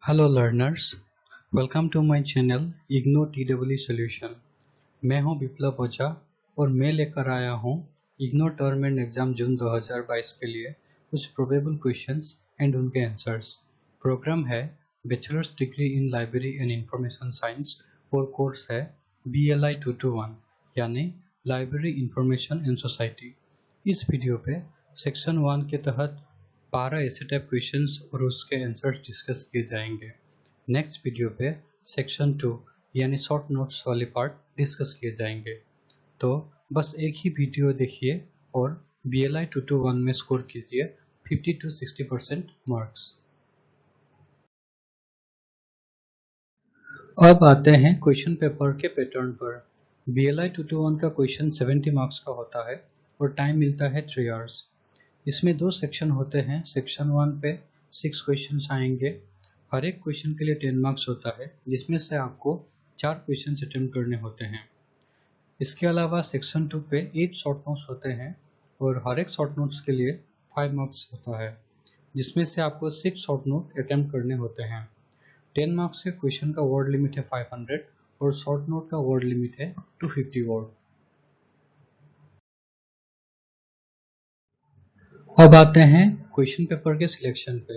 Hello learners, welcome to my channel IGNOU TEE solution. मैं हूं विप्लव ओझा और मैं लेकर आया हूं IGNOU term end exam June 2022 के लिए कुछ प्रोबेबल क्वेश्चंस एंड उनके आंसर्स। प्रोग्राम है bachelor's degree in library and information science और कोर्स है BLI 221 यानी लाइब्रेरी इंफॉर्मेशन एंड सोसाइटी। इस वीडियो पे सेक्शन 1 के तहत 12 ऐसे टाइप क्वेश्चंस और उसके आंसर डिस्कस किए जाएंगे। नेक्स्ट वीडियो पे सेक्शन 2 यानी शॉर्ट नोट्स वाली पार्ट डिस्कस किए जाएंगे। तो बस एक ही वीडियो देखिए और BLI 221 में स्कोर कीजिए 50 to 60% मार्क्स। अब आते हैं क्वेश्चन पेपर के पैटर्न पर। BLI 221 का क्वेश्चन 70 मार्क्स का होता है और टाइम मिलता है 3 आवर्स। इसमें दो सेक्शन होते हैं। सेक्शन 1 पे 6 क्वेश्चंस आएंगे। हर एक क्वेश्चन के लिए 10 मार्क्स होता है, जिसमें से आपको 4 क्वेश्चन अटेम्प्ट करने होते हैं। इसके अलावा सेक्शन 2 पे 8 शॉर्ट नोट्स होते हैं और हर एक शॉर्ट नोट्स के लिए 5 मार्क्स होता है, जिसमें से आपको 6 शॉर्ट नोट अटेम्प्ट करने होते हैं। 10 मार्क्स के क्वेश्चन का वर्ड लिमिट है 500 और शॉर्ट नोट का वर्ड लिमिट है 250 वर्ड। अब आते हैं क्वेश्चन पेपर के सिलेक्शन पे।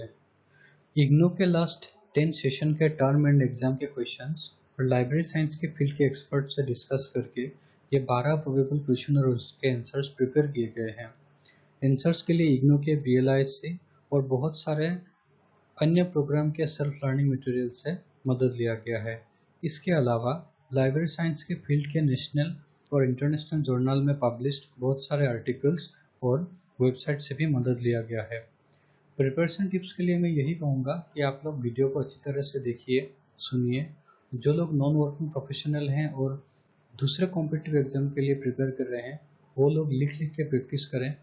इग्नू के लास्ट 10 सेशन के टर्म एंड एग्जाम के क्वेश्चंस और लाइब्रेरी साइंस के फील्ड के एक्सपर्ट से डिस्कस करके ये 12 प्रोबेबल क्वेश्चन और उसके आंसर्स प्रिपेयर किए गए हैं। आंसर्स के लिए इग्नू के BLI से और बहुत सारे अन्य प्रोग्राम के सेल्फ लर्निंग मटेरियल से मदद लिया गया है। इसके अलावा लाइब्रेरी साइंस के फील्ड के नेशनल और इंटरनेशनल जर्नल में पब्लिश्ड बहुत सारे आर्टिकल्स और वेबसाइट से भी मदद लिया गया है। प्रिपरेशन टिप्स के लिए मैं यही कहूँगा कि आप लोग वीडियो को अच्छी तरह से देखिए, सुनिए। जो लोग नॉन वर्किंग प्रोफेशनल हैं और दूसरे कॉम्पिटिटिव एग्जाम के लिए प्रिपेयर कर रहे हैं, वो लोग लिख लिख के प्रैक्टिस करें।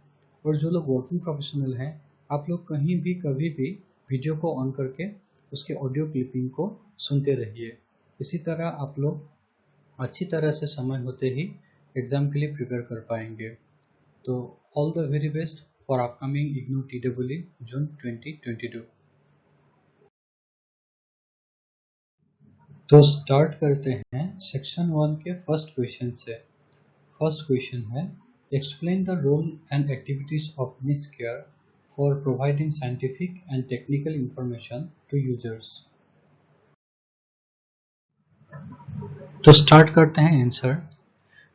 और जो लोग वर्किंग प्रोफेशनल हैं, आप लोग कहीं भी कभी भी वीडियो को ऑन करके उसके ऑडियो क्लिपिंग को सुनते रहिए। इसी तरह आप लोग अच्छी तरह से समय होते ही एग्जाम के लिए प्रिपेयर कर पाएंगे। तो all the very best for upcoming IGNOU TEE June 2022। तो स्टार्ट करते हैं सेक्शन 1 के फर्स्ट क्वेश्चन से। फर्स्ट क्वेश्चन है, explain the role and activities of NIST for providing scientific and technical information to users. तो स्टार्ट करते हैं answer.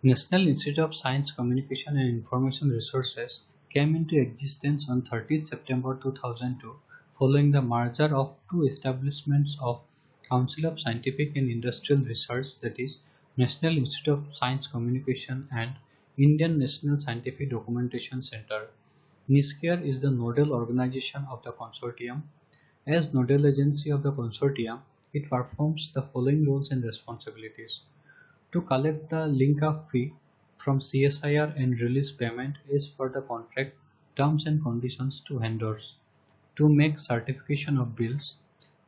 National Institute of Science, Communication and Information Resources came into existence on 30 September 2002 following the merger of two establishments of Council of Scientific and Industrial Research, that is National Institute of Science Communication and Indian National Scientific Documentation Center. NIST is the nodal organization of the consortium. As nodal agency of the consortium, it performs the following roles and responsibilities: to collect the link-up fee from CSIR and release payment as per the contract terms and conditions to vendors, to make certification of bills,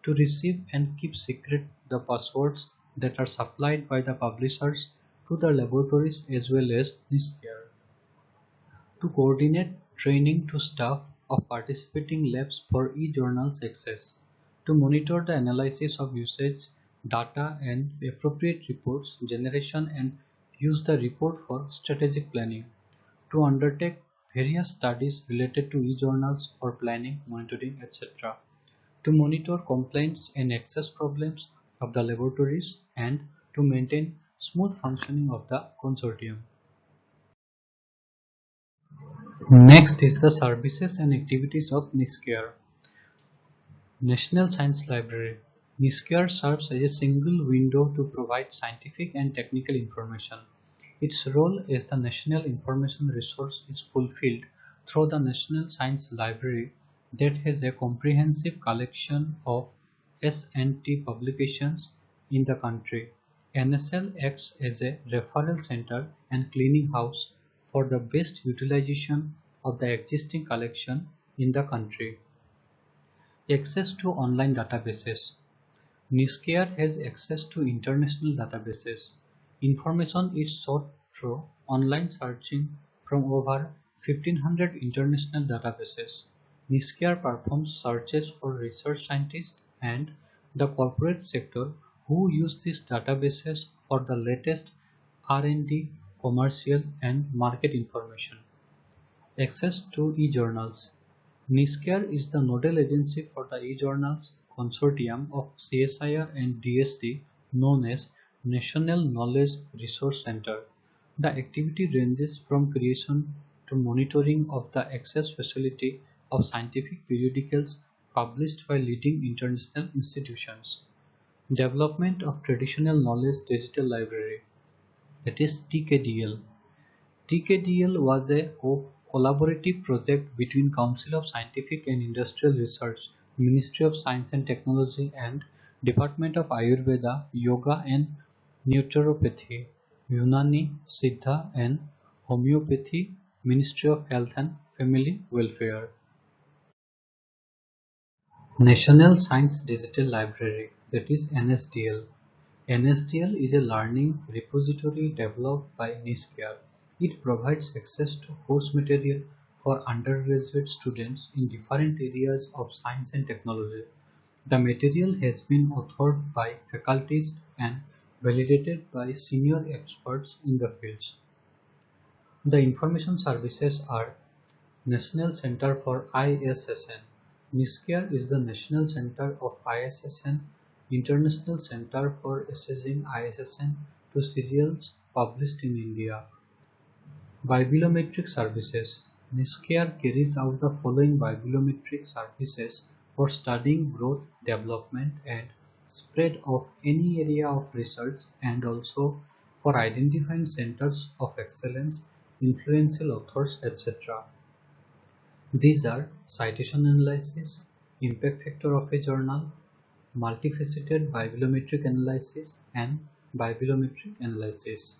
to receive and keep secret the passwords that are supplied by the publishers to the laboratories as well as NIST, to coordinate training to staff of participating labs for e-journals access, to monitor the analysis of usage data and appropriate reports generation and use the report for strategic planning, to undertake various studies related to e-journals for planning, monitoring, etc., to monitor complaints and access problems of the laboratories, and to maintain smooth functioning of the consortium. Next is the services and activities of NIST. National Science Library. NIST serves as a single window to provide scientific and technical information. Its role as the national information resource is fulfilled through the National Science Library that has a comprehensive collection of S&T publications in the country. NSL acts as a referral center and clearinghouse for the best utilization of the existing collection in the country. Access to online databases. NIST has access to international databases. Information is sought through online searching from over 1500 international databases. NIST performs searches for research scientists and The corporate sector who use these databases for the latest R&D, commercial and market information. Access to e-journals. NISCAR is the nodal agency for the e-journals consortium of CSIR and DST known as National Knowledge Resource Center. The activity ranges from creation to monitoring of the access facility of scientific periodicals published by leading international institutions. Development of Traditional Knowledge Digital Library, that is TKDL. TKDL was a collaborative project between Council of Scientific and Industrial Research, Ministry of Science and Technology and Department of Ayurveda, Yoga and Naturopathy, Unani, Siddha and Homeopathy, Ministry of Health and Family Welfare. National Science Digital Library, that is NSDL. NSDL is a learning repository developed by NISCAR. It provides access to course material for undergraduate students in different areas of science and technology. The material has been authored by faculties and validated by senior experts in the fields. The information services are National Center for ISSN. NISCAR is the national center of ISSN, International Center for Assessing ISSN to serials published in India. Bibliometric services. NISCAR carries out the following bibliometric services for studying growth, development and spread of any area of research and also for identifying centers of excellence, influential authors, etc. These are citation analysis, impact factor of a journal, multifaceted bibliometric analysis, and bibliometric analysis.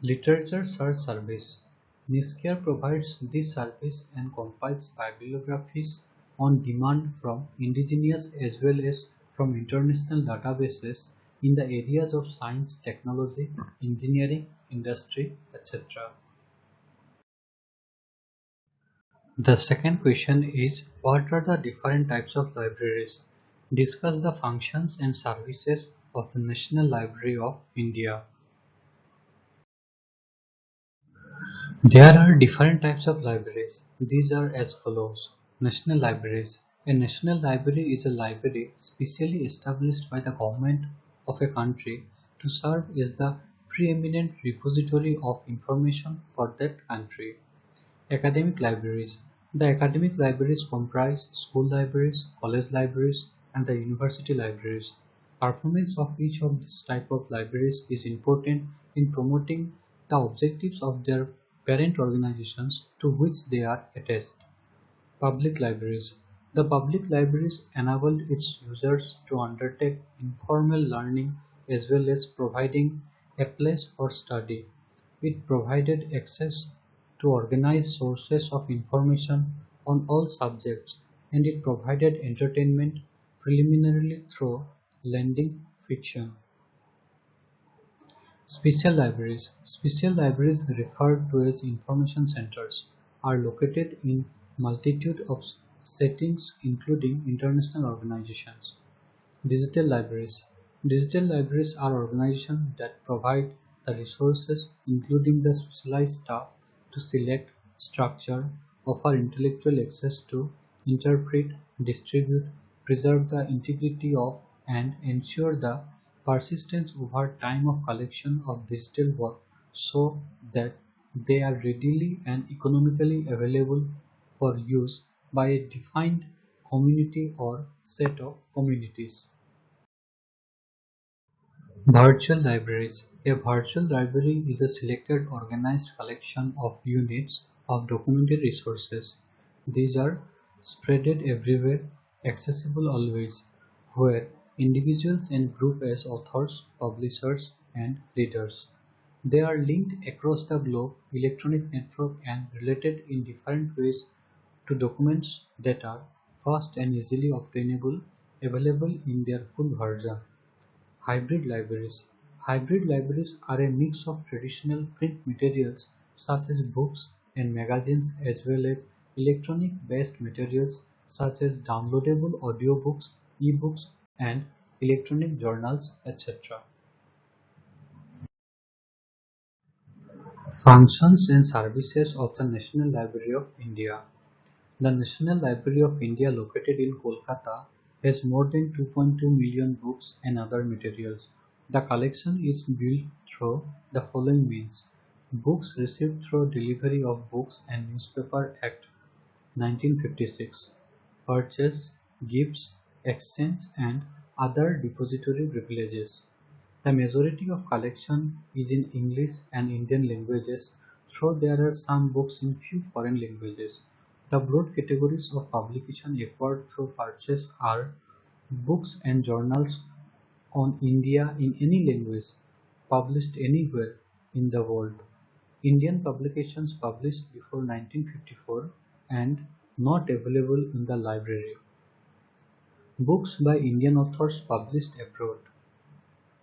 Literature Search Service. NISCAR provides this service and compiles bibliographies on demand from indigenous as well as from international databases in the areas of science, technology, engineering, industry, etc. The second question is, what are the different types of libraries? Discuss the functions and services of the National Library of India. There are different types of libraries. These are as follows. National libraries. A national library is a library specially established by the government of a country to serve as the preeminent repository of information for that country. Academic libraries. The academic libraries comprise school libraries, college libraries, and the university libraries. Performance of each of these type of libraries is important in promoting the objectives of their parent organizations to which they are attached. Public libraries. The public libraries enable its users to undertake informal learning as well as providing a place for study. It provided access to organized sources of information on all subjects and it provided entertainment preliminarily through lending fiction. Special libraries. Special libraries, referred to as information centers, are located in multitude of settings including international organizations. Digital libraries. Digital libraries are organizations that provide the resources including the specialized staff to select, structure, offer intellectual access to, interpret, distribute, preserve the integrity of, and ensure the persistence over time of collection of digital work so that they are readily and economically available for use by a defined community or set of communities. Virtual libraries. A virtual library is a selected organized collection of units of documented resources. These are spreaded everywhere, accessible always, where individuals and group as authors, publishers, and readers. They are linked across the globe, electronic network and related in different ways to documents that are fast and easily obtainable, available in their full version. Hybrid libraries. Hybrid libraries are a mix of traditional print materials such as books and magazines as well as electronic based materials such as downloadable audiobooks e-books, and electronic journals, etc. Functions and services of the National Library of India. The National Library of India, located in Kolkata, has more than 2.2 million books and other materials. The collection is built through the following means: books received through Delivery of Books and Newspaper Act 1956, purchase, gifts, exchange, and other depository privileges. The majority of collection is in English and Indian languages, though there are some books in few foreign languages. The broad categories of publication acquired through purchase are books and journals on India in any language, published anywhere in the world. Indian publications published before 1954 and not available in the library. Books by Indian authors published abroad.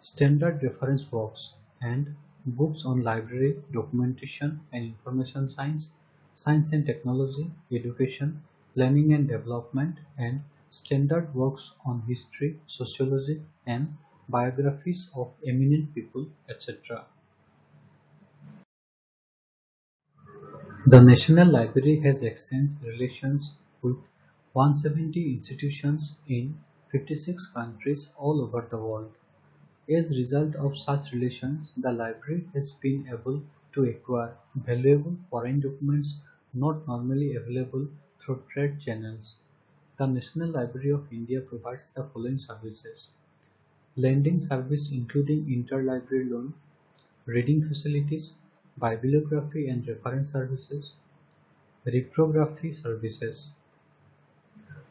Standard reference works, and books on library, documentation and information science, science and technology, education, planning and development, and standard works on history, sociology, and biographies of eminent people, etc. The National Library has exchange relations with 170 institutions in 56 countries all over the world. As a result of such relations, the library has been able to acquire valuable foreign documents not normally available through trade channels. The National Library of India provides the following services: lending service including interlibrary loan, reading facilities, bibliography and reference services, reprography services.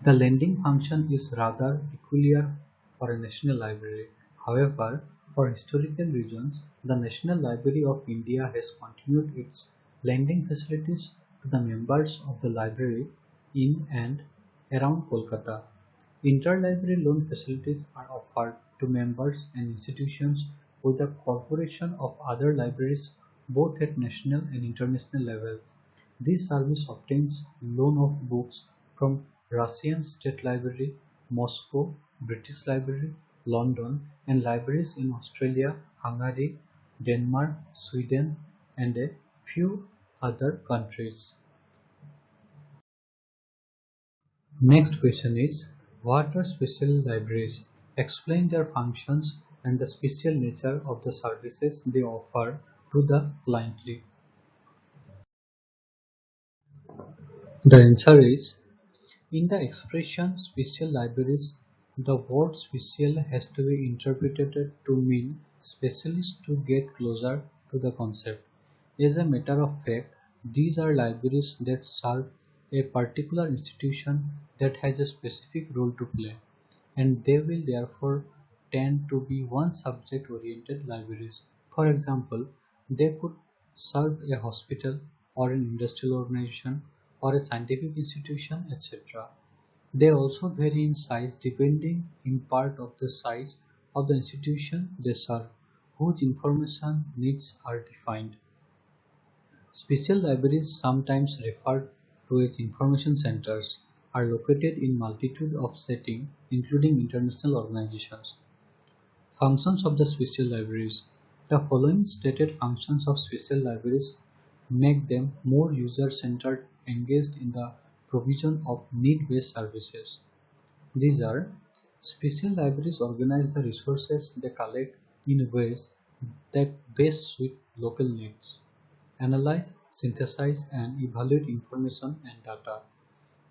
The lending function is rather peculiar for a national library. However, for historical reasons, the National Library of India has continued its lending facilities to the members of the library in and around Kolkata. Interlibrary loan facilities are offered to members and institutions with the cooperation of other libraries both at national and international levels. This service obtains loan of books from Russian State Library, Moscow, British Library, London, and libraries in Australia, Hungary, Denmark, Sweden, and a few other countries. Next question is: what are special libraries? Explain their functions and the special nature of the services they offer to the clientele. The answer is: in the expression special libraries, the word special has to be interpreted to mean specialist to get closer to the concept. As a matter of fact, these are libraries that serve a particular institution that has a specific role to play, and they will therefore tend to be one subject oriented libraries. For example, they could serve a hospital or an industrial organization or a scientific institution, etc. They also vary in size depending in part of the size of the institution they serve, whose information needs are defined. Special libraries, sometimes referred to as information centers, are located in multitude of settings including international organizations. Functions of the special libraries. The following stated functions of special libraries make them more user-centered, engaged in the provision of need-based services. These are: special libraries organize the resources they collect in ways that best suit local needs, analyze, synthesize, and evaluate information and data,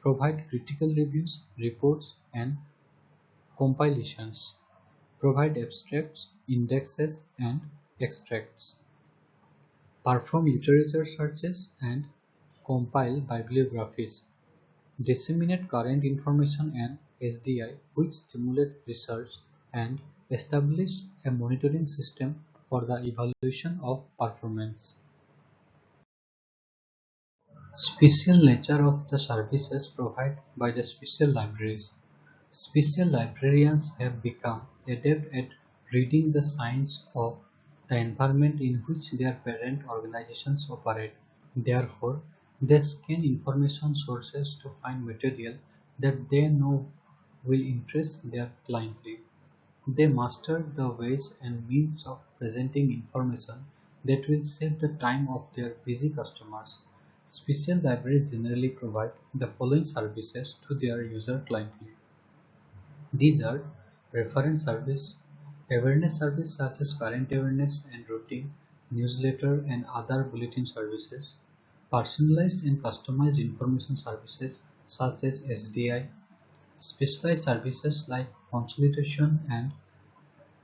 provide critical reviews, reports, and compilations, provide abstracts, indexes, and extracts, perform literature searches, and compile bibliographies, disseminate current information and SDI which stimulate research, and establish a monitoring system for the evaluation of performance. Special nature of the services provided by the special libraries. Special librarians have become adept at reading the signs of the environment in which their parent organizations operate. Therefore, they scan information sources to find material that they know will interest their clientele. They master the ways and means of presenting information that will save the time of their busy customers. Special libraries generally provide the following services to their user clientele. These are reference service, awareness service such as current awareness and routine, newsletter and other bulletin services, personalized and customized information services such as SDI, specialized services like consolidation and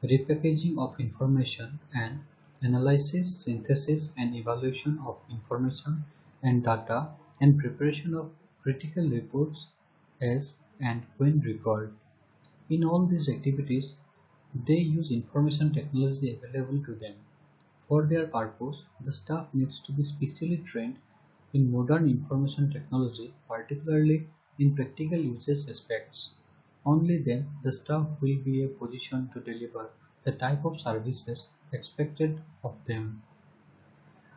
repackaging of information, and analysis, synthesis and evaluation of information and data, and preparation of critical reports as and when required. In all these activities, they use information technology available to them. For their purpose, the staff needs to be specially trained in modern information technology, particularly in practical usage aspects. Only then the staff will be in a position to deliver the type of services expected of them.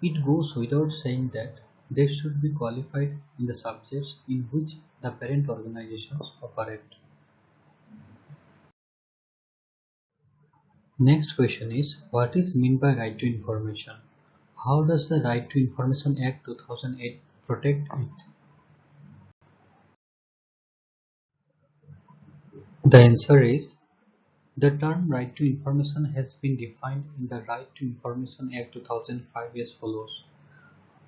It goes without saying that they should be qualified in the subjects in which the parent organizations operate. Next question is, what is meant by right to information? How does the Right to Information Act 2008 protect it? The answer is, the term right to information has been defined in the Right to Information Act 2005 as follows.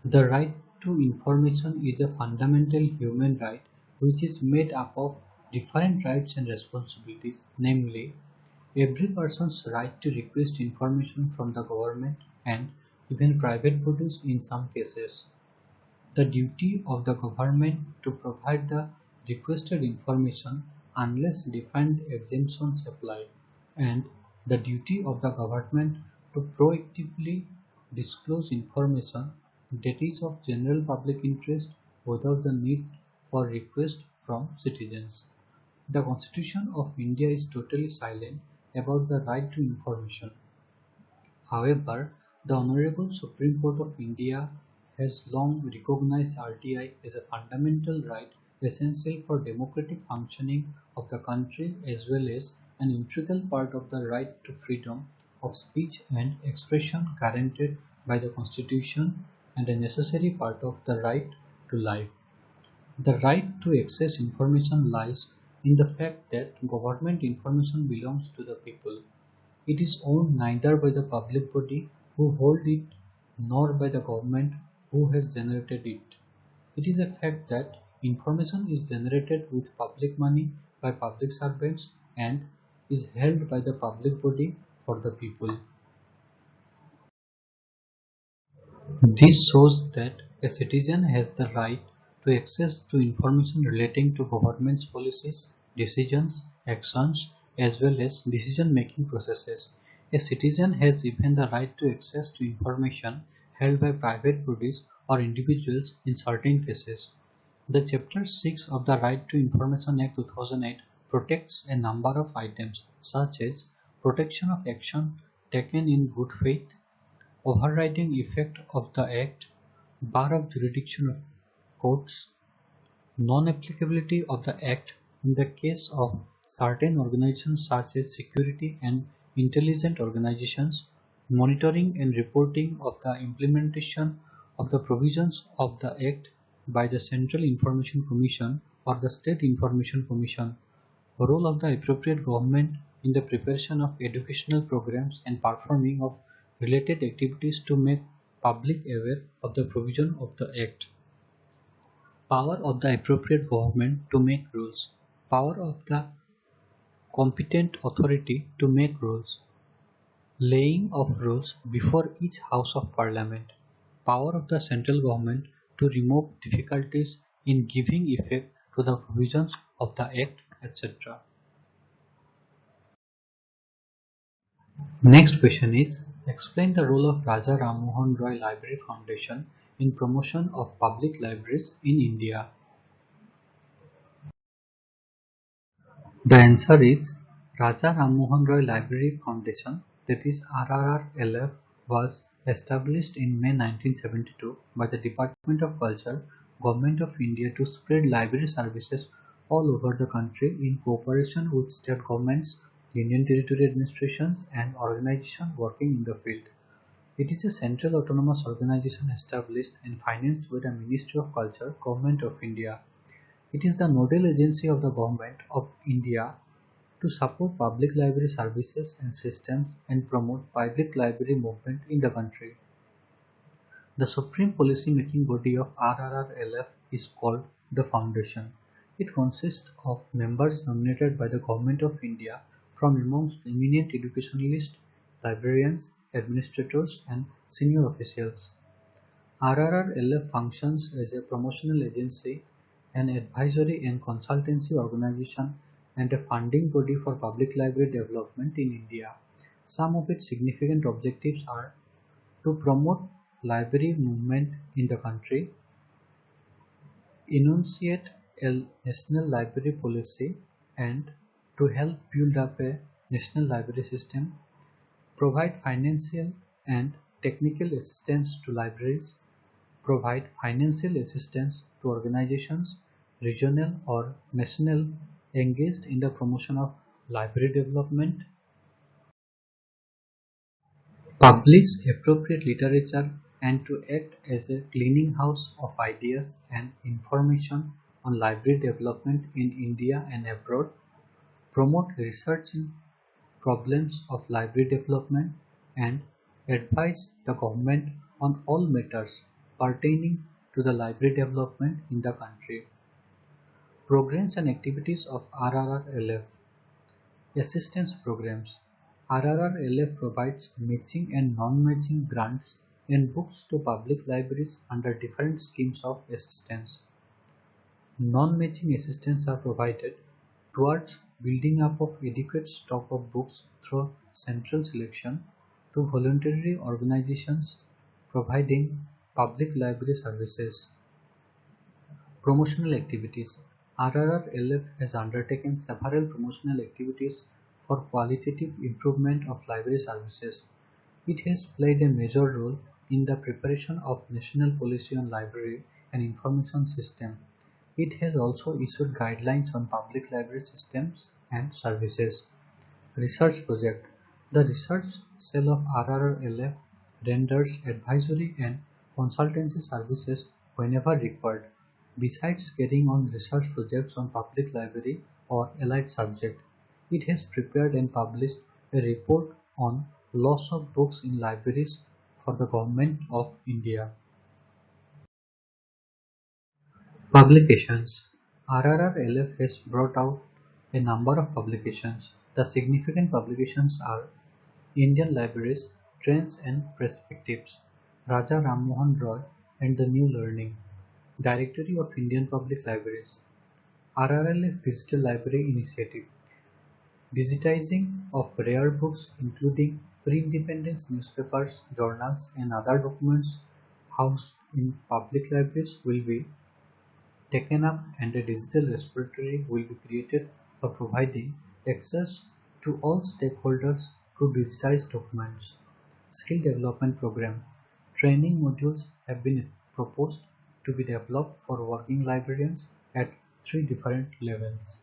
The right to information is a fundamental human right which is made up of different rights and responsibilities, namely, every person's right to request information from the government and even private bodies in some cases. The duty of the government to provide the requested information unless defined exemptions apply, and the duty of the government to proactively disclose information that is of general public interest without the need for request from citizens. The Constitution of India is totally silent about the right to information. However, the Honorable Supreme Court of India has long recognized RTI as a fundamental right essential for democratic functioning of the country as well as an integral part of the right to freedom of speech and expression guaranteed by the Constitution and a necessary part of the right to life. The right to access information lies in the fact that government information belongs to the people. It is owned neither by the public body who hold it nor by the government who has generated it. It is a fact that information is generated with public money by public servants and is held by the public body for the people. This shows that a citizen has the right to access to information relating to government's policies, decisions, actions, as well as decision-making processes. A citizen has even the right to access to information held by private bodies or individuals in certain cases. The Chapter 6 of the Right to Information Act 2008 protects a number of items such as protection of action taken in good faith, overriding effect of the Act, bar of jurisdiction of courts, non-applicability of the Act in the case of certain organizations such as security and intelligence organizations, monitoring and reporting of the implementation of the provisions of the Act by the Central Information Commission or the State Information Commission, role of the appropriate government in the preparation of educational programs and performing of related activities to make public aware of the provision of the Act. Power of the appropriate government to make rules. Power of the competent authority to make rules. Laying of rules before each House of Parliament. Power of the central government to remove difficulties in giving effect to the provisions of the Act, etc. Next question is, explain the role of Raja Ram Mohan Roy Library Foundation in promotion of public libraries in India. The answer is, Raja Ram Mohan Roy Library Foundation, that is RRRLF, was established in May 1972 by the Department of Culture, Government of India to spread library services all over the country in cooperation with state governments, union territory administrations, and organizations working in the field. It is a central autonomous organization established and financed by the Ministry of Culture, Government of India. It is the nodal agency of the Government of India to support public library services and systems and promote public library movement in the country. The supreme policy-making body of RRRLF is called the Foundation. It consists of members nominated by the Government of India from amongst eminent educationalists, librarians, administrators, and senior officials. RRRLF functions as a promotional agency, an advisory and consultancy organization, and a funding body for public library development in India. Some of its significant objectives are to promote library movement in the country, enunciate a national library policy, and to help build up a national library system, provide financial and technical assistance to libraries, provide financial assistance to organizations, regional or national, engaged in the promotion of library development, publish appropriate literature, and to act as a cleaning house of ideas and information on library development in India and abroad, promote research in problems of library development, and advise the government on all matters pertaining to the library development in the country. Programs and activities of RRRLF. Assistance programs. RRRLF provides matching and non-matching grants and books to public libraries under different schemes of assistance. Non-matching assistance are provided towards building up of adequate stock of books through central selection to voluntary organizations providing public library services. Promotional activities. RRRLF has undertaken several promotional activities for qualitative improvement of library services. It has played a major role in the preparation of national policy on library and information system. It has also issued guidelines on public library systems and services. Research project. The research cell of RRRLF renders advisory and consultancy services whenever required, besides carrying on research projects on public library or allied subject. It has prepared and published a report on loss of books in libraries for the Government of India. Publications. RRRLF has brought out a number of publications. The significant publications are Indian Libraries, Trends and Perspectives, Raja Ram Mohan Roy and the New Learning, Directory of Indian Public Libraries, RRLF Digital Library Initiative, digitizing of rare books including pre-independence newspapers, journals and other documents housed in public libraries will be taken up and a digital repository will be created for providing access to all stakeholders to digitized documents. Skill Development Program. Training modules have been proposed to be developed for working librarians at 3 different levels.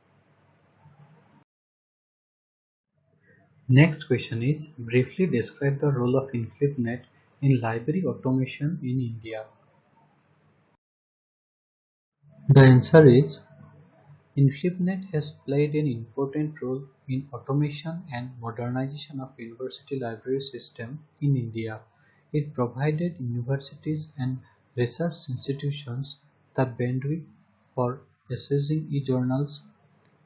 Next question is, briefly describe the role of InflipNet in library automation in India. The answer is, InflipNet has played an important role in automation and modernization of university library system in India. It provided universities and research institutions the bandwidth for accessing e-journals.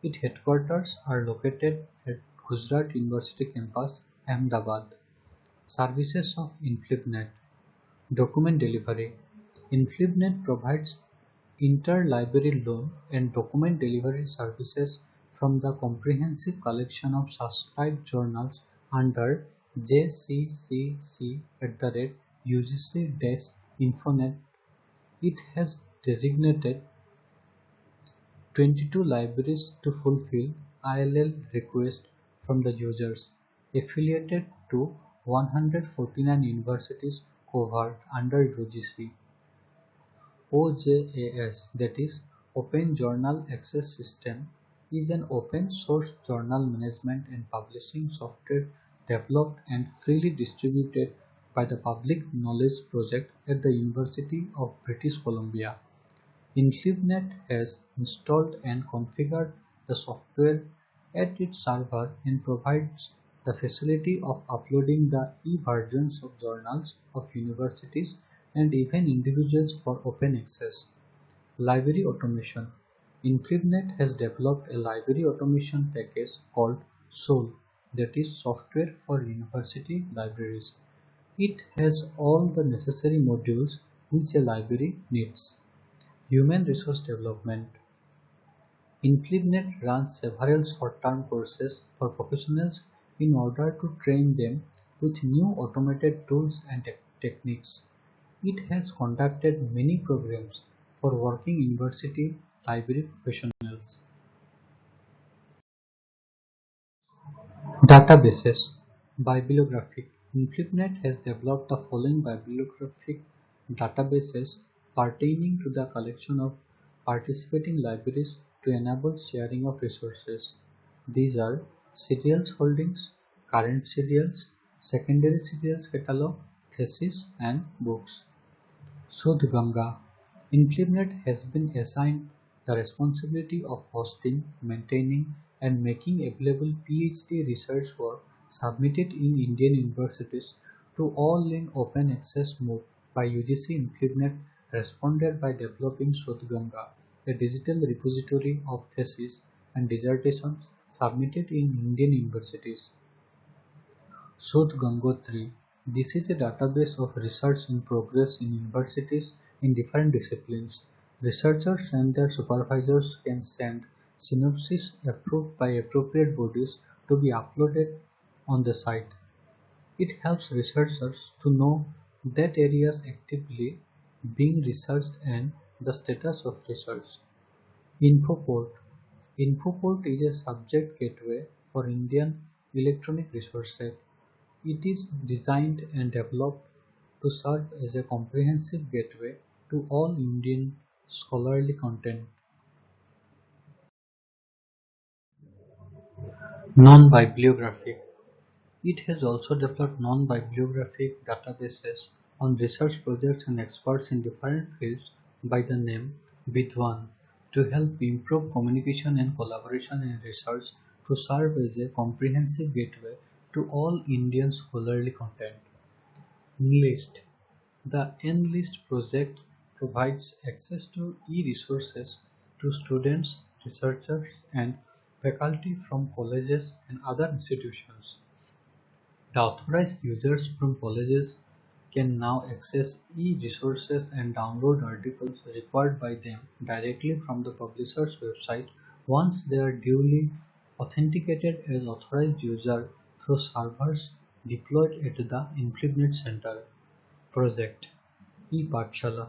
Its headquarters are located at Gujarat University Campus, Ahmedabad. Services of InflipNet. Document delivery. InflipNet provides interlibrary loan and document delivery services from the comprehensive collection of subscribed journals under jccc@ugc-infonet. It has designated 22 libraries to fulfill ILL requests from the users, affiliated to 149 universities covered under UGC. OJAS, that is Open Journal Access System is an open-source journal management and publishing software developed and freely distributed by the Public Knowledge Project at the University of British Columbia. InfluBnet has installed and configured the software at its server and provides the facility of uploading the e-versions of journals of universities and even individuals for open access. Library automation. InfluBnet has developed a library automation package called SOUL, that is software for university libraries. It has all the necessary modules which a library needs. Human resource development. InfluBnet runs several short-term courses for professionals in order to train them with new automated tools and techniques. It has conducted many programs for working university library professionals. Databases. Bibliographic. InfluBnet has developed the following bibliographic databases pertaining to the collection of participating libraries to enable sharing of resources. These are serials holdings, current serials, secondary serials catalog, thesis, and books. Sudhganga. InfluBnet has been assigned the responsibility of hosting, maintaining, and making available PhD research work submitted in Indian universities to all in open access mode by UGC. InfluBnet responded by developing Sudhganga, a digital repository of theses and dissertations submitted in Indian universities. Sudhgangotri. This is a database of research in progress in universities in different disciplines. Researchers and their supervisors can send synopses approved by appropriate bodies to be uploaded on the site. It helps researchers to know that areas actively being researched and the status of research. Infoport. Infoport is a subject gateway for Indian electronic resources. It is designed and developed to serve as a comprehensive gateway to all Indian scholarly content. Non-bibliographic. It has also developed non-bibliographic databases on research projects and experts in different fields by the name Vidwan to help improve communication and collaboration in research to serve as a comprehensive gateway to all Indian scholarly content. Enlist. The Enlist project provides access to e-resources to students, researchers, and faculty from colleges and other institutions. The authorized users from colleges can now access e-resources and download articles required by them directly from the publisher's website once they are duly authenticated as authorized user through servers deployed at the InfluBnet Center. Project ePathshala.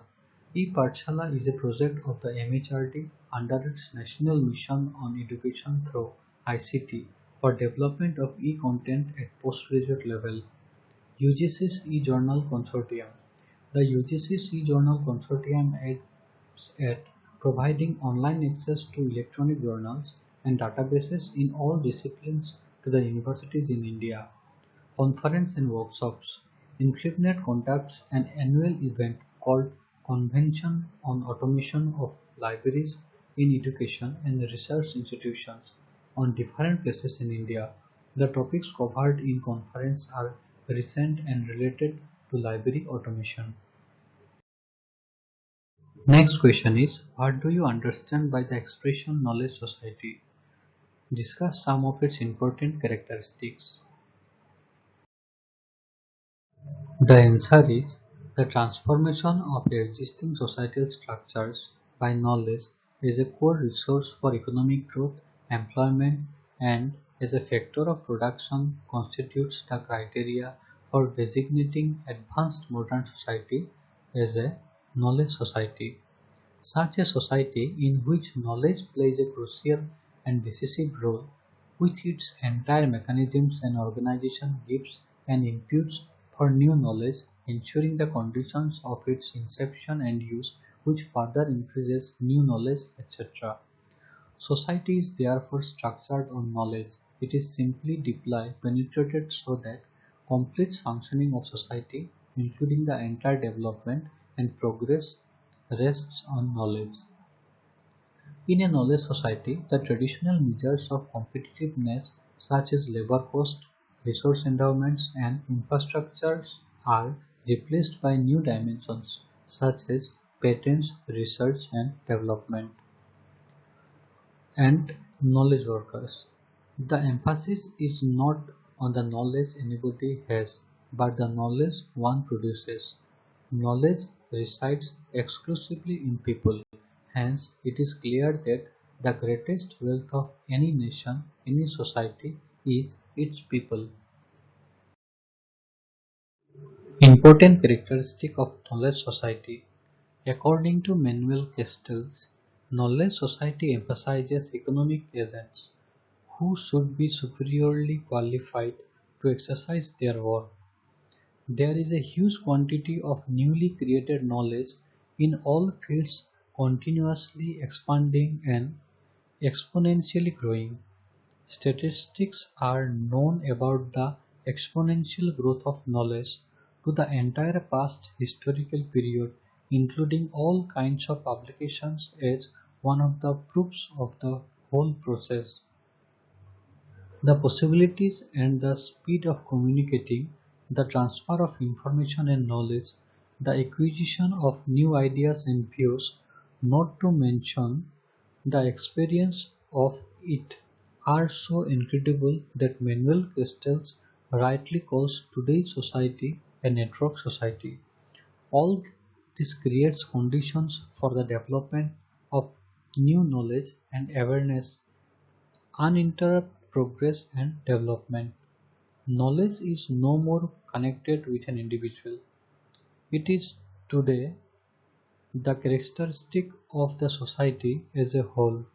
ePathshala is a project of the MHRD under its National Mission on Education through ICT for development of e-content at postgraduate level. UGC's e-journal consortium. The UGC's e-journal consortium aims at providing online access to electronic journals and databases in all disciplines to the universities in India. Conference and workshops. InfluBnet conducts an annual event called Convention on Automation of Libraries in Education and Research Institutions on different places in India. The topics covered in conference are recent and related to library automation. Next question is, what do you understand by the expression knowledge society? Discuss some of its important characteristics. The answer is the transformation of existing societal structures by knowledge is a core resource for economic growth, employment, and as a factor of production constitutes the criteria for designating advanced modern society as a knowledge society. Such a society in which knowledge plays a crucial and decisive role with its entire mechanisms and organization gives and imputes for new knowledge, ensuring the conditions of its inception and use which further increases new knowledge, etc. Society is therefore structured on knowledge. It is simply deeply penetrated so that complete functioning of society, including the entire development and progress, rests on knowledge. In a knowledge society, the traditional measures of competitiveness such as labor cost, resource endowments, and infrastructures are replaced by new dimensions such as patents, research and development, and knowledge workers. The emphasis is not on the knowledge anybody has, but the knowledge one produces. Knowledge resides exclusively in people. Hence, it is clear that the greatest wealth of any nation, any society, is its people. Important characteristic of knowledge society. According to Manuel Castells, knowledge society emphasizes economic agents who should be superiorly qualified to exercise their work. There is a huge quantity of newly created knowledge in all fields, continuously expanding and exponentially growing. Statistics are known about the exponential growth of knowledge to the entire past historical period, including all kinds of publications as one of the proofs of the whole process. The possibilities and the speed of communicating, the transfer of information and knowledge, the acquisition of new ideas and views, not to mention the experience of it, are so incredible that Manuel Castells rightly calls today's society a network society. All this creates conditions for the development of new knowledge and awareness, uninterrupted progress and development. Knowledge is no more connected with an individual. It is today the characteristic of the society as a whole,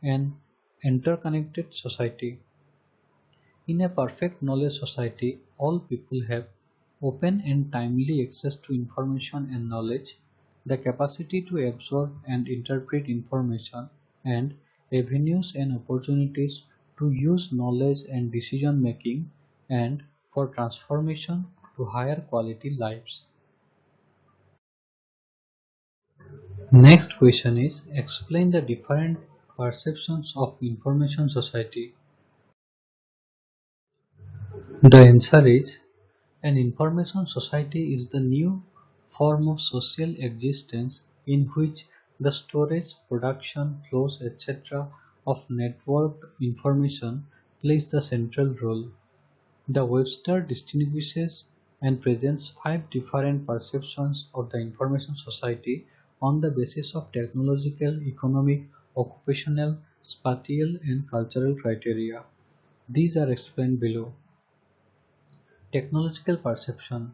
an interconnected society. In a perfect knowledge society, all people have open and timely access to information and knowledge, the capacity to absorb and interpret information, and avenues and opportunities to use knowledge and decision making and for transformation to higher quality lives. Next question is explain the different perceptions of information society. The answer is an information society is the new form of social existence in which the storage, production, flows, etc. of networked information plays the central role. The Webster distinguishes and presents five different perceptions of the information society on the basis of technological, economic, occupational, spatial, and cultural criteria. These are explained below. Technological perception.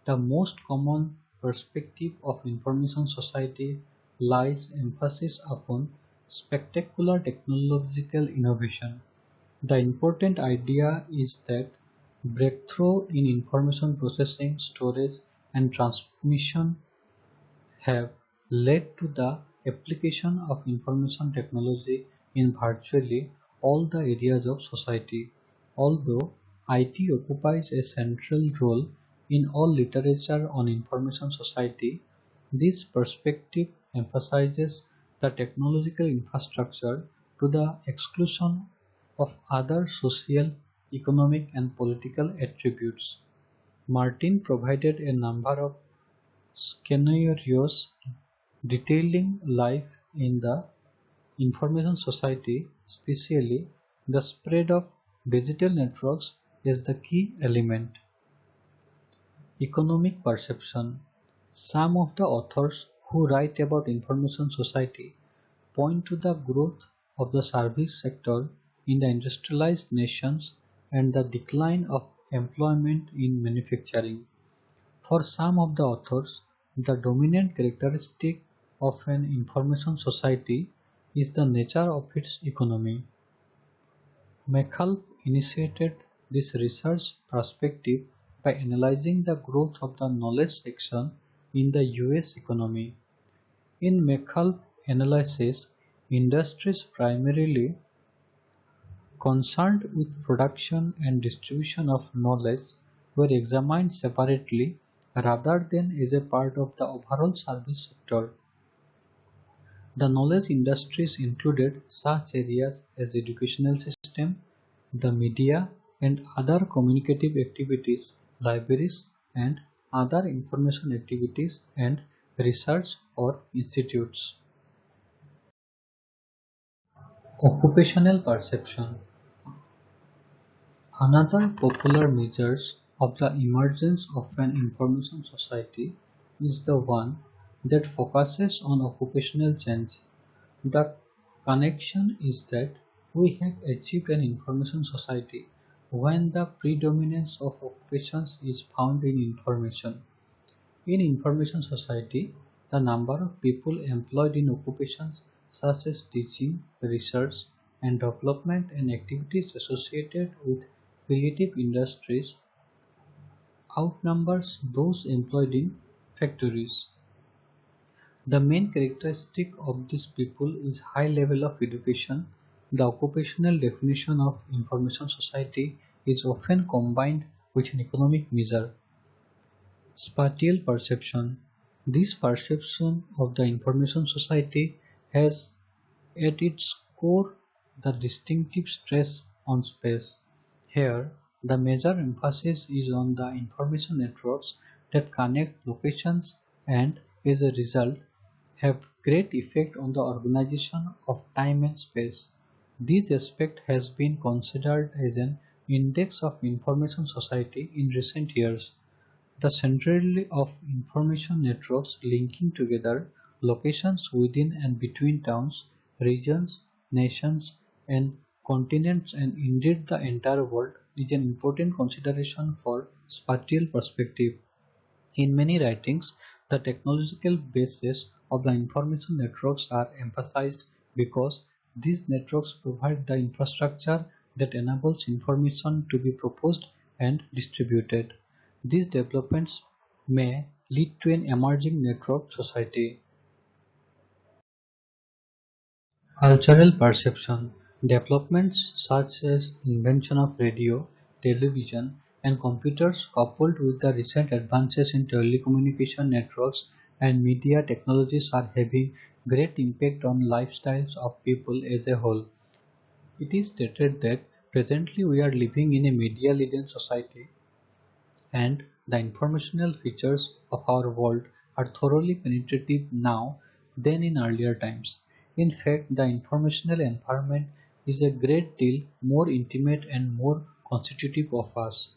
The most common perspective of information society lies emphasis upon spectacular technological innovation. The important idea is that breakthrough in information processing, storage, and transmission have led to the application of information technology in virtually all the areas of society. Although IT occupies a central role in all literature on information society, this perspective emphasizes the technological infrastructure to the exclusion of other social, economic, and political attributes. Martin provided a number of scenarios detailing life in the information society, especially the spread of digital networks is the key element. Economic perception. Some of the authors who write about information society point to the growth of the service sector in the industrialized nations and the decline of employment in manufacturing. For some of the authors, the dominant characteristic of an information society is the nature of its economy. McCullough initiated this research perspective by analyzing the growth of the knowledge section in the US economy. In Mechal analysis, industries primarily concerned with production and distribution of knowledge were examined separately rather than as a part of the overall service sector. The knowledge industries included such areas as the educational system, the media, and other communicative activities, libraries, and other information activities and research or institutes. Occupational perception. Another popular measure of the emergence of an information society is the one that focuses on occupational change. The connection is that we have achieved an information society when the predominance of occupations is found in information. In information society, the number of people employed in occupations such as teaching, research and development and activities associated with creative industries outnumbers those employed in factories. The main characteristic of these people is high level of education. The occupational definition of information society is often combined with an economic measure. Spatial perception. This perception of the information society has at its core the distinctive stress on space. Here, the major emphasis is on the information networks that connect locations and, as a result, have great effect on the organization of time and space. This aspect has been considered as an index of information society in recent years. The centrality of information networks linking together locations within and between towns, regions, nations, and continents and indeed the entire world is an important consideration for spatial perspective. In many writings, the technological basis of the information networks are emphasized because these networks provide the infrastructure that enables information to be proposed and distributed. These developments may lead to an emerging network society. Cultural perception. Developments such as invention of radio, television, and computers coupled with the recent advances in telecommunication networks and media technologies are having great impact on lifestyles of people as a whole. It is stated that presently we are living in a media-laden society and the informational features of our world are thoroughly penetrative now than in earlier times. In fact, the informational environment is a great deal more intimate and more constitutive of us.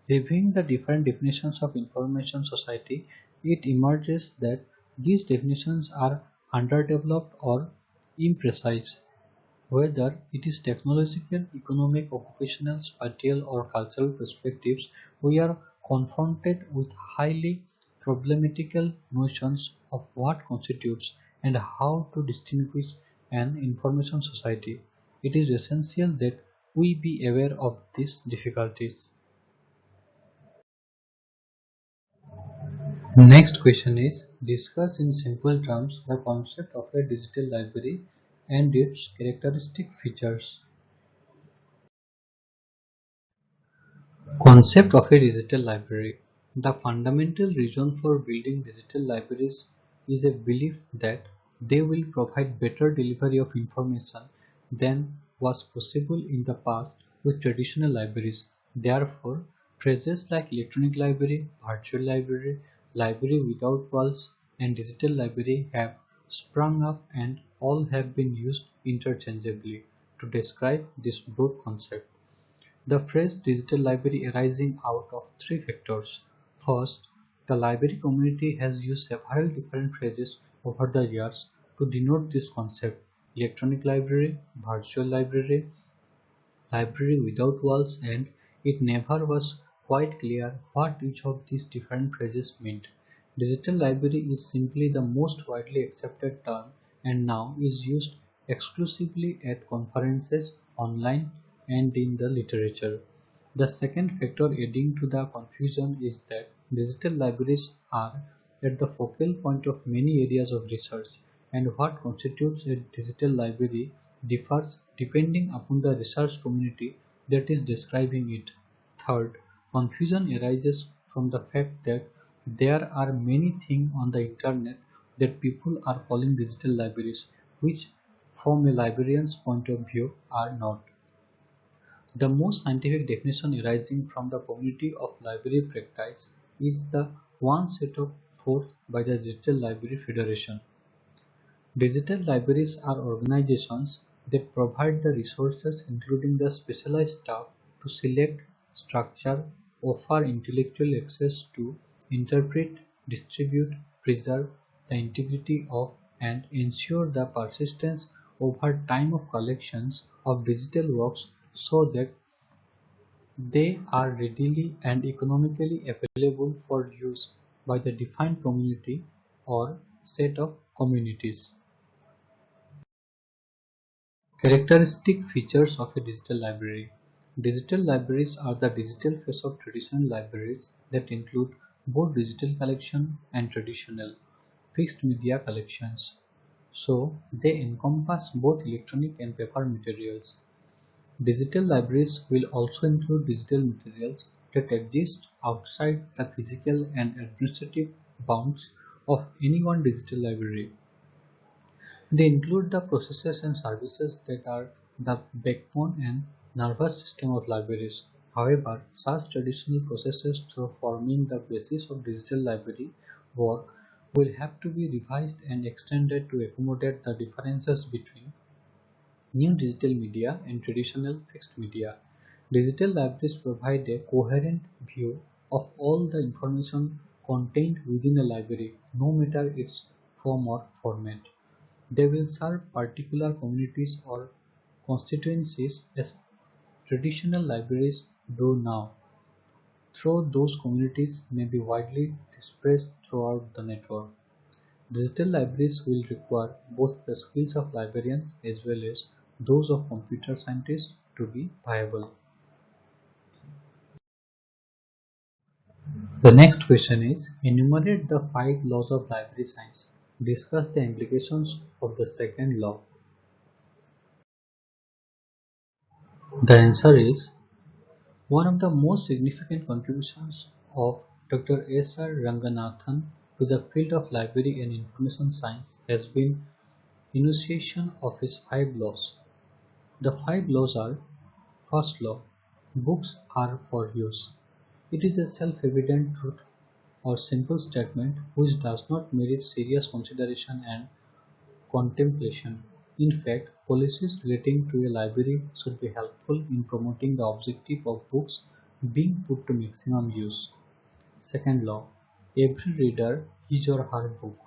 Reviewing the different definitions of information society, it emerges that these definitions are underdeveloped or imprecise. Whether it is technological, economic, occupational, spatial, or cultural perspectives, we are confronted with highly problematical notions of what constitutes and how to distinguish an information society. It is essential that we be aware of these difficulties. Next question is discuss in simple terms the concept of a digital library and its characteristic features. Concept of a digital library. The fundamental reason for building digital libraries is a belief that they will provide better delivery of information than was possible in the past with traditional libraries. Therefore, phrases like electronic library, virtual library, library without walls, and digital library have sprung up and all have been used interchangeably to describe this broad concept. The phrase digital library arising out of three factors. First, the library community has used several different phrases over the years to denote this concept: electronic library, virtual library, library without walls, and it never was quite clear what each of these different phrases meant. Digital library is simply the most widely accepted term and now is used exclusively at conferences, online, and in the literature. The second factor adding to the confusion is that digital libraries are at the focal point of many areas of research, and what constitutes a digital library differs depending upon the research community that is describing it. Third, confusion arises from the fact that there are many things on the internet that people are calling digital libraries, which from a librarian's point of view are not. The most scientific definition arising from the community of library practice is the one set of forth by the Digital Library Federation. Digital libraries are organizations that provide the resources including the specialized staff to select, structure, offer intellectual access to, interpret, distribute, preserve the integrity of, and ensure the persistence over time of collections of digital works so that they are readily and economically available for use by the defined community or set of communities. Characteristic features of a digital library. Digital libraries are the digital face of traditional libraries that include both digital collection and traditional fixed media collections. So, they encompass both electronic and paper materials. Digital libraries will also include digital materials that exist outside the physical and administrative bounds of any one digital library. They include the processes and services that are the backbone and nervous system of libraries. However, such traditional processes through forming the basis of digital library work will have to be revised and extended to accommodate the differences between new digital media and traditional fixed media. Digital libraries provide a coherent view of all the information contained within a library, no matter its form or format. They will serve particular communities or constituencies as traditional libraries do now, though those communities may be widely dispersed throughout the network. Digital libraries will require both the skills of librarians as well as those of computer scientists to be viable. The next question is, enumerate the 5 laws of library science. Discuss the implications of the second law. The answer is, one of the most significant contributions of Dr. S. R. Ranganathan to the field of library and information science has been enunciation of his 5 laws. The 5 laws are: first law, books are for use. It is a self-evident truth or simple statement which does not merit serious consideration and contemplation. In fact, policies relating to a library should be helpful in promoting the objective of books being put to maximum use. Second law, every reader his or her book.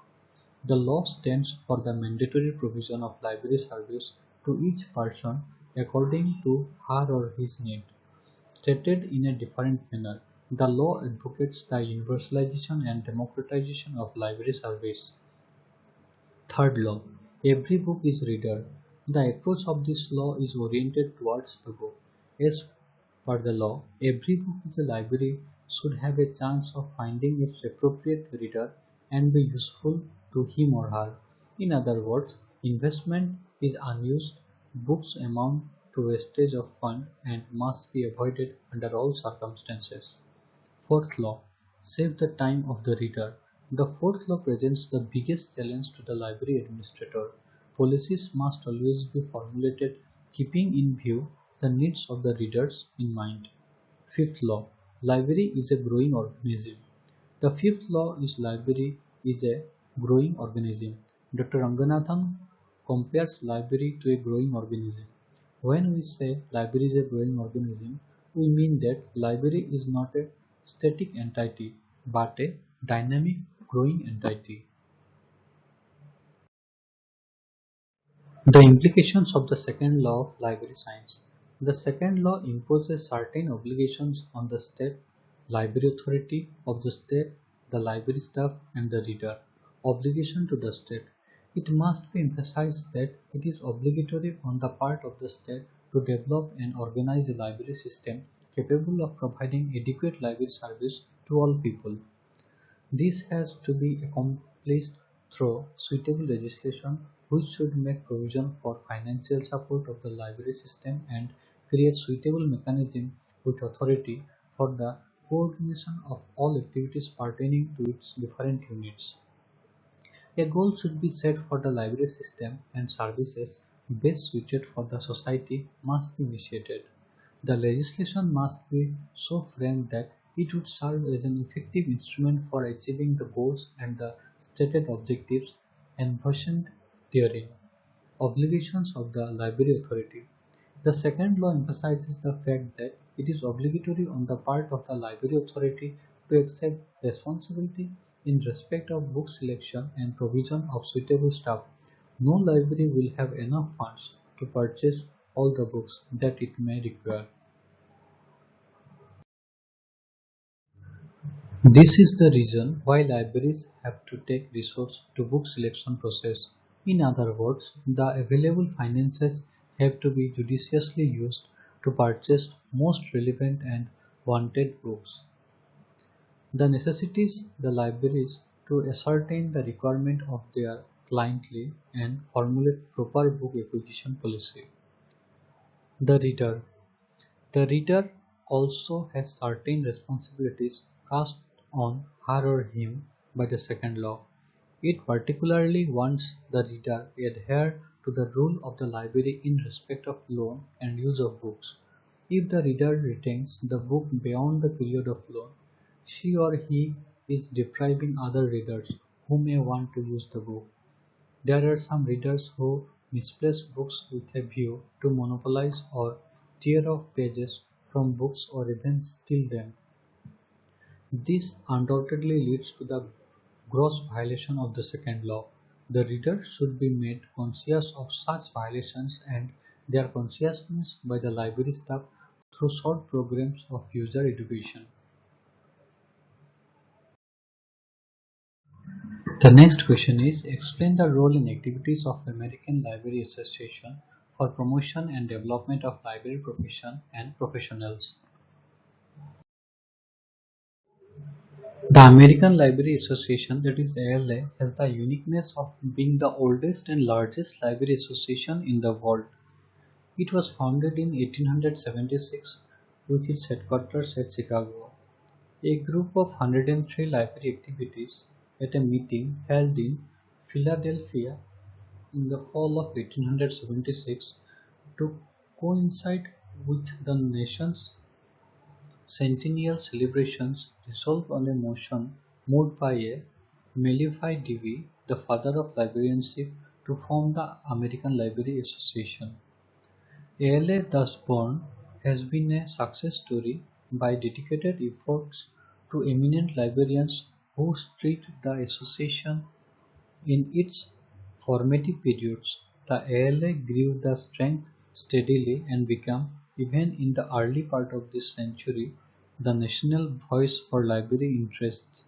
The law stands for the mandatory provision of library service to each person according to her or his need. Stated in a different manner, the law advocates the universalization and democratization of library service. Third law, every book is reader. The approach of this law is oriented towards the book. As per the law, every book in a library should have a chance of finding its appropriate reader and be useful to him or her. In other words, investment is unused, books amount to wastage of fund and must be avoided under all circumstances. Fourth law, save the time of the reader. The fourth law presents the biggest challenge to the library administrator. Policies must always be formulated keeping in view the needs of the readers in mind. Fifth law, library is a growing organism. The fifth law is library is a growing organism. Dr. Ranganathan compares library to a growing organism. When we say library is a growing organism, we mean that library is not a static entity but a dynamic growing entity. The implications of the second law of library science. The second law imposes certain obligations on the state, library authority of the state, the library staff, and the reader. Obligation to the state. It must be emphasized that it is obligatory on the part of the state to develop and organize a library system capable of providing adequate library service to all people. This has to be accomplished through suitable legislation which should make provision for financial support of the library system and create suitable mechanism with authority for the coordination of all activities pertaining to its different units. A goal should be set for the library system and services best suited for the society must be initiated. The legislation must be so framed that it would serve as an effective instrument for achieving the goals and the stated objectives envisioned therein. Obligations of the Library Authority. The second law emphasizes the fact that it is obligatory on the part of the Library Authority to accept responsibility in respect of book selection and provision of suitable staff. No library will have enough funds to purchase all the books that it may require. This is the reason why libraries have to take resource to book selection process. In other words, the available finances have to be judiciously used to purchase most relevant and wanted books. The necessities the libraries to ascertain the requirement of their clientele and formulate proper book acquisition policy. The reader. The reader also has certain responsibilities cast on her or him by the second law. It particularly wants the reader adhere to the rule of the library in respect of loan and use of books. If the reader retains the book beyond the period of loan, she or he is depriving other readers who may want to use the book. There are some readers who misplace books with a view to monopolize or tear off pages from books or even steal them. This undoubtedly leads to the gross violation of the second law. The reader should be made conscious of such violations and their consciousness by the library staff through short programs of user education. The next question is explain the role and activities of American Library Association for promotion and development of library profession and professionals. The American Library Association, that is ALA, has the uniqueness of being the oldest and largest library association in the world. It was founded in 1876 with its headquarters at Chicago. A group of 103 library activities at a meeting held in Philadelphia in the fall of 1876 to coincide with the nation's centennial celebrations resolved on a motion moved by a Melville Dewey, the father of librarianship, to form the American Library Association. ALA, thus born, has been a success story by dedicated efforts to eminent librarians who steered the association in its formative periods. The ALA grew the strength steadily and became, even in the early part of this century, the national voice for library interests.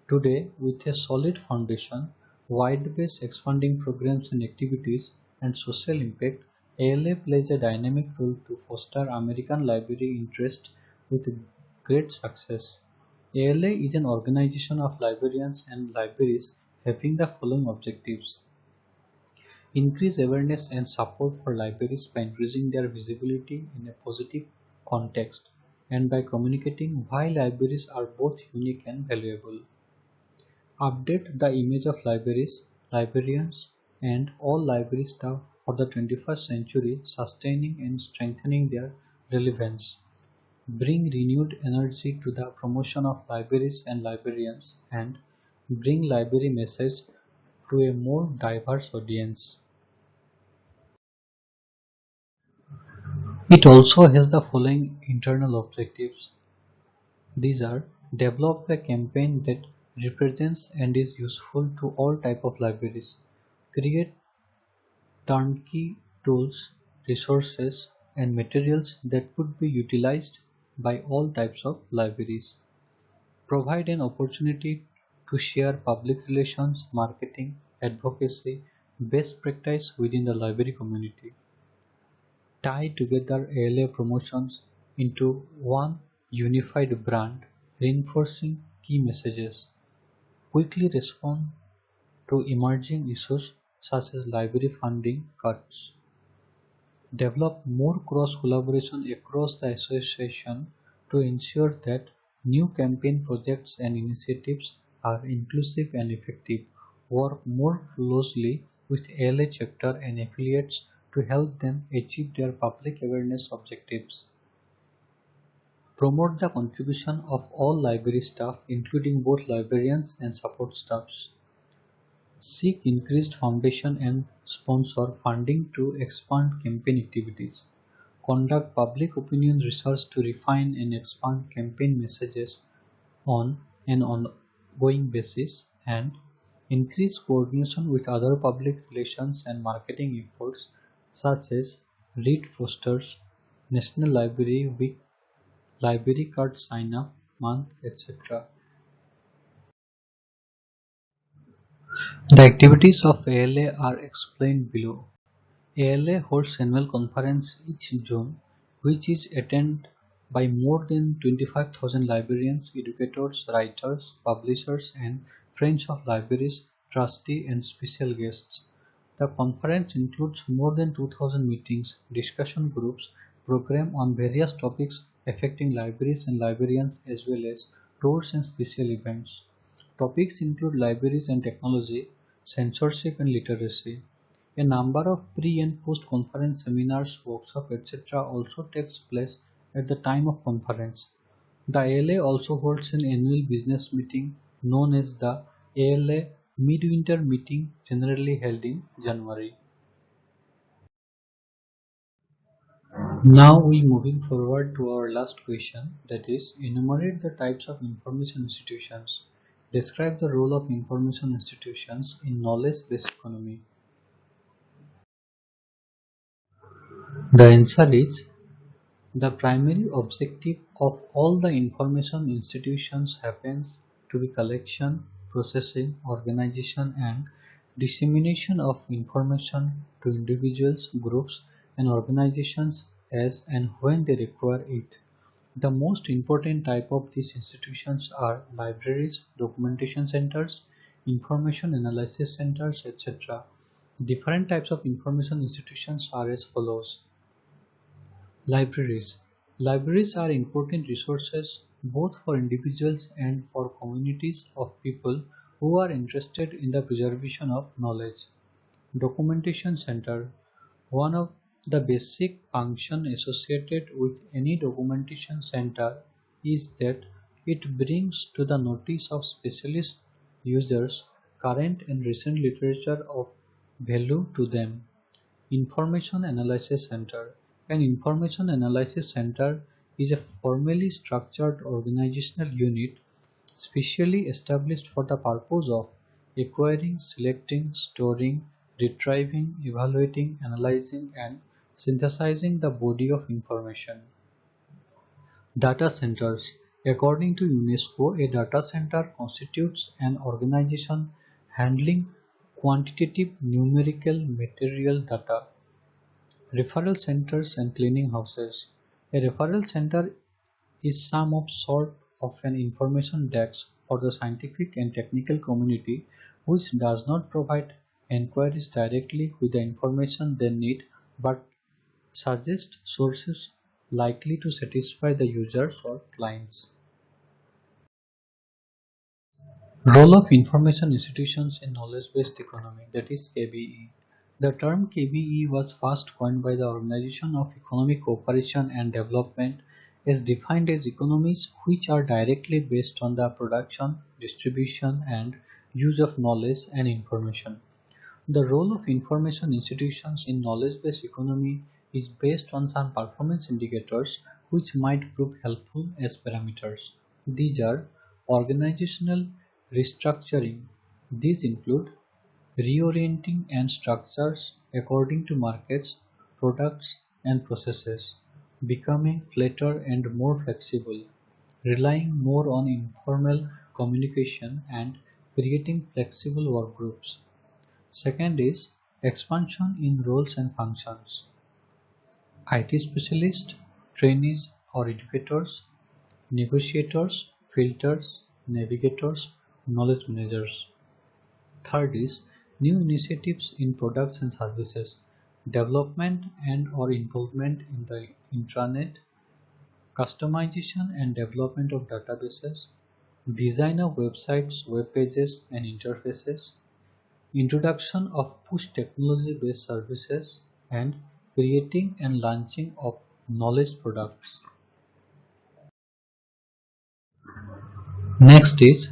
Today, with a solid foundation, wide-based expanding programs and activities, and social impact, ALA plays a dynamic role to foster American library interest with great success. ALA is an organization of librarians and libraries having the following objectives: increase awareness and support for libraries by increasing their visibility in a positive context and by communicating why libraries are both unique and valuable. Update the image of libraries, librarians, and all library staff for the 21st century, sustaining and strengthening their relevance. Bring renewed energy to the promotion of libraries and librarians, and bring library message to a more diverse audience. It also has the following internal objectives. These are: develop a campaign that represents and is useful to all type of libraries, create turnkey tools, resources, and materials that could be utilized by all types of libraries, provide an opportunity to share public relations, marketing, advocacy, best practice within the library community, tie together ALA promotions into one unified brand, reinforcing key messages. quickly respond to emerging issues such as library funding cuts, develop more cross-collaboration across the association to ensure that new campaign projects and initiatives are inclusive and effective, work more closely with ALA chapter and affiliates to help them achieve their public awareness objectives, promote the contribution of all library staff including both librarians and support staffs, seek increased foundation and sponsor funding to expand campaign activities, conduct public opinion research to refine and expand campaign messages on an ongoing basis, and increase coordination with other public relations and marketing efforts such as read posters, National Library Week, library card sign-up month, etc. The activities of ALA are explained below. ALA holds annual conference each June, which is attended by more than 25,000 librarians, educators, writers, publishers, and friends of libraries, trustees, and special guests. The conference includes more than 2,000 meetings, discussion groups, programs on various topics affecting libraries and librarians, as well as tours and special events. Topics include libraries and technology, censorship and literacy. A number of pre- and post-conference seminars, workshops, etc. also takes place at the time of conference. The ALA also holds an annual business meeting known as the ALA Midwinter Meeting, generally held in January. Now we moving forward to our last question, that is, enumerate the types of information institutions. Describe the role of information institutions in knowledge-based economy. The answer is the primary objective of all the information institutions happens to be collection, processing, organization and dissemination of information to individuals, groups and organizations as and when they require it. The most important type of these institutions are libraries, documentation centers, information analysis centers, etc. Different types of information institutions are as follows. Libraries. Libraries are important resources both for individuals and for communities of people who are interested in the preservation of knowledge. Documentation Center. One of the basic functions associated with any documentation center is that it brings to the notice of specialist users current and recent literature of value to them. Information Analysis Center. An Information Analysis Center is a formally structured organizational unit specially established for the purpose of acquiring, selecting, storing, retrieving, evaluating, analyzing, and synthesizing the body of information. Data centers. According to UNESCO, a data center constitutes an organization handling quantitative numerical material data. Referral centers and cleaning houses. A referral center is some of sort of an information desk for the scientific and technical community which does not provide inquiries directly with the information they need but suggest sources likely to satisfy the users or clients. Role of information institutions in knowledge-based economy, that is KBE. The term KBE was first coined by the Organization of Economic Cooperation and Development as defined as economies which are directly based on the production, distribution and use of knowledge and information. The role of information institutions in knowledge-based economy is based on some performance indicators which might prove helpful as parameters. These are organizational restructuring. These include reorienting and structures according to markets, products and processes, becoming flatter and more flexible, relying more on informal communication and creating flexible work groups. Second is expansion in roles and functions. IT specialists, trainees or educators, negotiators, filters, navigators, knowledge managers. Third is new initiatives in products and services, development and or involvement in the intranet, customization and development of databases, design of websites, web pages and interfaces, introduction of push technology-based services, and creating and launching of knowledge products. Next is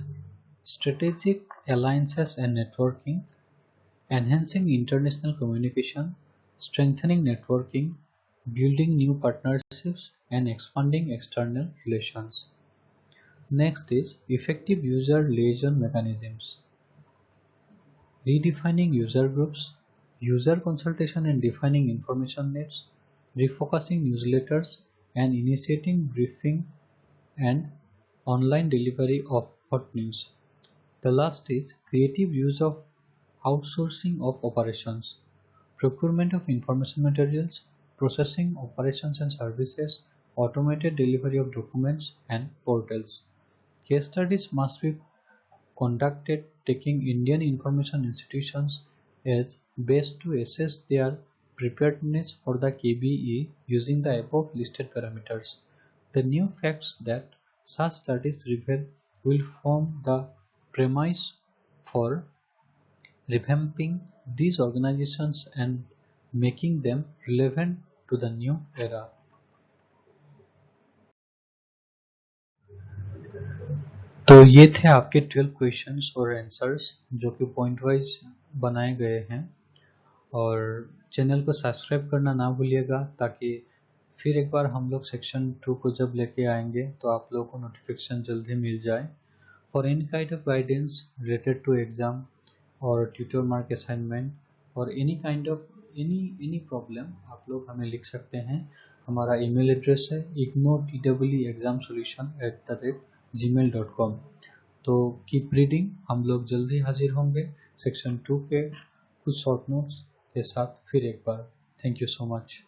strategic alliances and networking, enhancing international communication, strengthening networking, building new partnerships, and expanding external relations. Next is effective user liaison mechanisms, redefining user groups, user consultation and defining information needs, refocusing newsletters, and initiating briefing and online delivery of hot news. The last is creative use of outsourcing of operations, procurement of information materials, processing operations and services, automated delivery of documents and portals. Case studies must be conducted taking Indian information institutions as base to assess their preparedness for the KBE using the above listed parameters. The new facts that such studies reveal will form the premise for revamping these organizations and making them relevant to the new era. तो ये थे आपके 12 questions और answers जो कि point wise बनाए गए हैं और चैनल को सब्सक्राइब करना ना भूलिएगा ताकि फिर एक बार हम लोग सेक्शन 2 को जब लेके आएंगे तो आप लोगों को नोटिफिकेशन जल्दी मिल जाए। For any kind of guidance related to exam और ट्यूटर मार्क असाइनमेंट और any kind of any problem आप लोग हमें लिख सकते हैं। हमारा ईमेल एड्रेस है ignoexamsolution@gmail.com। तो कीप रीडिंग, हम लोग जल्दी हाजिर होंगे सेक्शन 2 के कुछ शॉर्ट नोट्स के साथ फिर एक बार। Thank you so much.